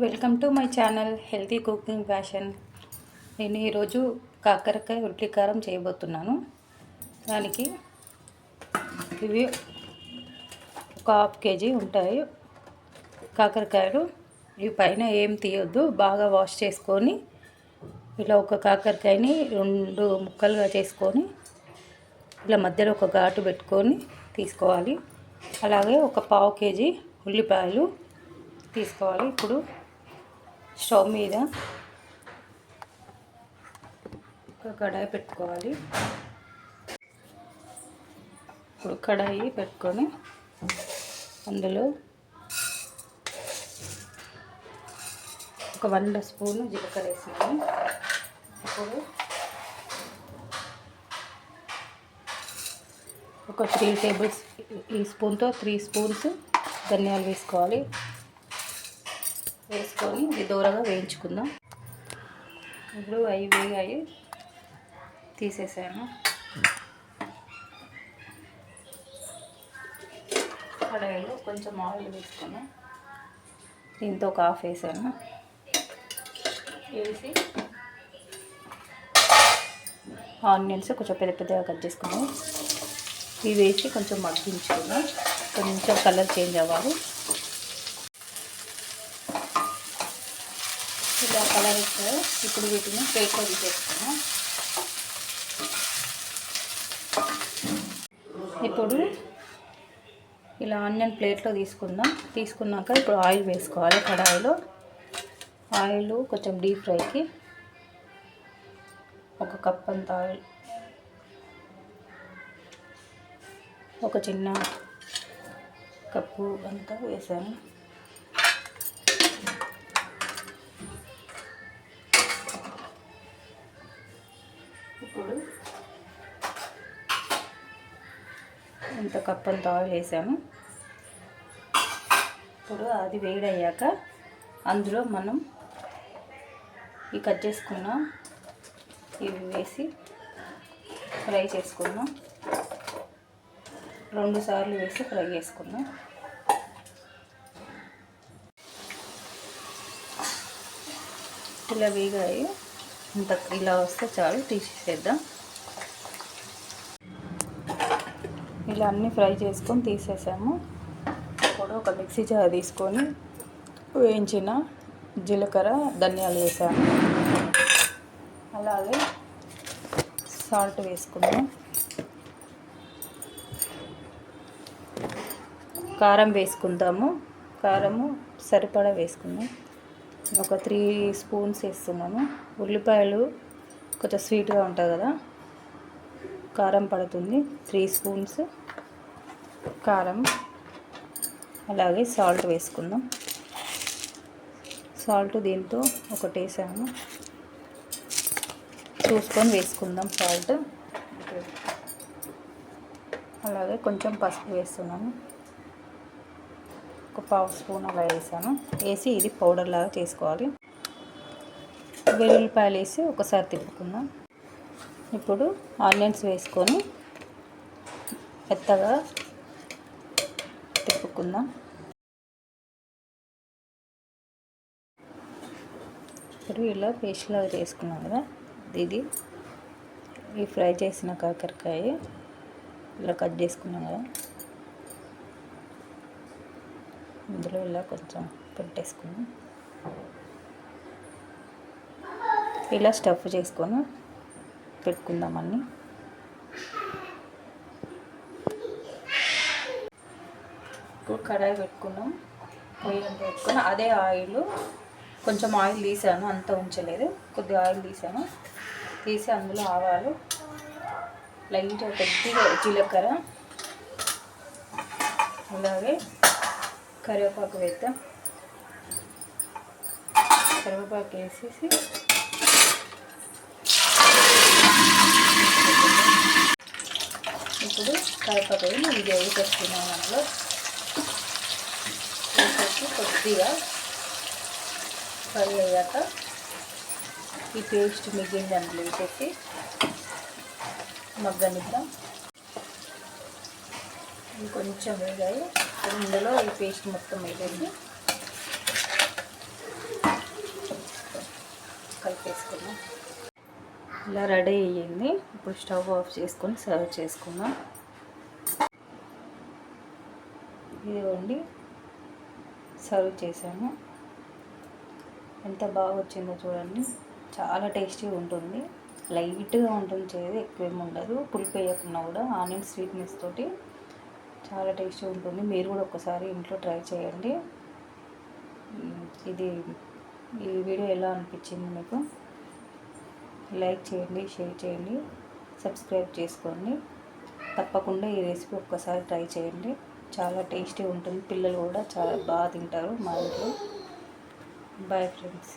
Welcome to my channel healthy cooking fashion. నేను ఈరోజు కాకరకాయ ఉల్లి కారం చేయబోతున్నాను. దానికి ఇవి ఒక హాఫ్ కేజీ ఉంటాయి కాకరకాయలు. ఇవి పైన ఏం తీయొద్దు, బాగా వాష్ చేసుకొని ఇలా ఒక కాకరకాయని 2 ముక్కలుగా చేసుకొని ఇలా మధ్యలో ఒక ఘాటు పెట్టుకొని తీసుకోవాలి. అలాగే ఒక పావు కేజీ ఉల్లిపాయలు తీసుకోవాలి. ఇప్పుడు స్టవ్ మీద ఒక కడాయి పెట్టుకోవాలి. ఇప్పుడు కడాయి పెట్టుకొని అందులో ఒక 1 స్పూన్ జీలకర్ర వేసాను. ఇప్పుడు ఒక 3 టేబుల్ స్పూన్తో 3 స్పూన్స్ ధనియాలు వేసుకోవాలి. వేసుకొని ఇది దూరగా వేయించుకుందాం. ఇప్పుడు అవి వేగాయి, తీసేసాను. కడాయిలో కొంచెం ఆయిల్ వేసుకొని దీంతో ఒక హాఫ్ వేసాను. వేసి ఆనియన్స్ కొంచెం పెద్దగా కట్ చేసుకున్నాం. ఇవి వేసి కొంచెం మగ్గించుకున్నాం. కొంచెం కలర్ చేంజ్ అవ్వాలి. ఇలా కలర్ ఇస్తారు. ఇప్పుడు వీటిని ప్లేట్లో తీసేసుకున్నాం. ఇప్పుడు ఇలా ఆనియన్ ప్లేట్లో తీసుకున్నాక ఇప్పుడు ఆయిల్ వేసుకోవాలి. కడాయిలో ఆయిల్ కొంచెం డీప్ ఫ్రైకి ఒక కప్ అంత ఆయిల్, ఒక చిన్న కప్పు అంతా వేసాను. ఇప్పుడు ఇంత కప్ అంత ఆయిల్ వేసాను. ఇప్పుడు అది వేడయ్యాక అందులో మనం ఈ కట్ చేసుకున్న ఇవి వేసి ఫ్రై చేసుకున్నాం. 2 సార్లు వేసి ఫ్రై చేసుకున్నాం. ఇలా వేగాయి, ఇంత ఇలా వస్తే చాలు, తీసేద్దాం. ఇలా అన్నీ ఫ్రై చేసుకొని తీసేసాము. ఇప్పుడు ఒక మిక్సీ జార్ తీసుకొని వేయించిన జీలకర్ర ధనియాలు వేసాము. అలాగే సాల్ట్ వేసుకుందాం. కారం వేసుకుందాము. కారము సరిపడా వేసుకుందాం. ఒక 3 స్పూన్స్ వేస్తున్నాను. ఉల్లిపాయలు కొంచెం స్వీట్గా ఉంటుంది కదా, కారం పడుతుంది. 3 స్పూన్స్ కారం. అలాగే సాల్ట్ వేసుకుందాం. సాల్ట్ దీంతో ఒకటి వేసాము, చూసుకొని వేసుకుందాం సాల్ట్. అలాగే కొంచెం పసుపు వేస్తున్నాను. ఒక పావు స్పూన్ అలా వేసాను. వేసి ఇది పౌడర్ లాగా చేసుకోవాలి. వెల్లుల్లిపాయలు వేసి ఒకసారి తిప్పుకుందాం. ఇప్పుడు ఆనియన్స్ వేసుకొని మెత్తగా తిప్పుకుందాం. ఇప్పుడు ఇలా పేస్ట్ లాగా చేసుకున్నాం కదా, ఇది ఈ ఫ్రై చేసిన కాకరకాయ ఇలా కట్ చేసుకున్నాం కదా, ఇందులో ఇలా కొంచెం పెట్టేసుకున్నాం. ఇలా స్టఫ్ చేసుకొని పెట్టుకుందాం అన్నీ. ఇప్పుడు కడాయి పెట్టుకున్నాం. పొయ్యి అంతా పెట్టుకుని అదే ఆయిల్, కొంచెం ఆయిల్ తీసాను, అంత ఉంచలేదు, కొద్దిగా ఆయిల్ తీసి అందులో ఆవాలు, లైట్గా కొద్దిగా జీలకర్ర, అలాగే కరివేపాకు వేద్దాం. కరివేపాకు వేసేసి ఇప్పుడు కరివేపాకు ఇది వేసేస్తున్నాం. అందులో వేసేసి కొద్దిగా ఫ్రై అయ్యాక ఈ పేస్ట్ మిగిలింది అందులో వేసేసి మగ్గనిద్దాం. ఇంకొంచెం వేగాయి, ఇందులో ఈ పేస్ట్ మొత్తం వేసేసి చేసుకుందాం. ఇలా రెడీ అయ్యింది. ఇప్పుడు స్టవ్ ఆఫ్ చేసుకొని సర్వ్ చేసుకుందాం. ఇదిగోండి సర్వ్ చేశాను. ఎంత బాగా వచ్చిందో చూడండి. చాలా టేస్టీగా ఉంటుంది. లైట్గా ఉంటుంది, చేదు ఎక్కువేమి ఉండదు. పులుపు వేయకుండా కూడా ఆనియన్ స్వీట్నెస్ తోటి చాలా టేస్టీగా ఉంటుంది. మీరు కూడా ఒకసారి ఇంట్లో ట్రై చేయండి. ఈ వీడియో ఎలా అనిపించింది మీకు? లైక్ చేయండి, షేర్ చేయండి, సబ్స్క్రైబ్ చేసుకోండి. తప్పకుండా ఈ రెసిపీ ఒక్కసారి ట్రై చేయండి. చాలా టేస్టీ ఉంటుంది. పిల్లలు కూడా చాలా బాగా తింటారు మా ఇంట్లో. Boy friends.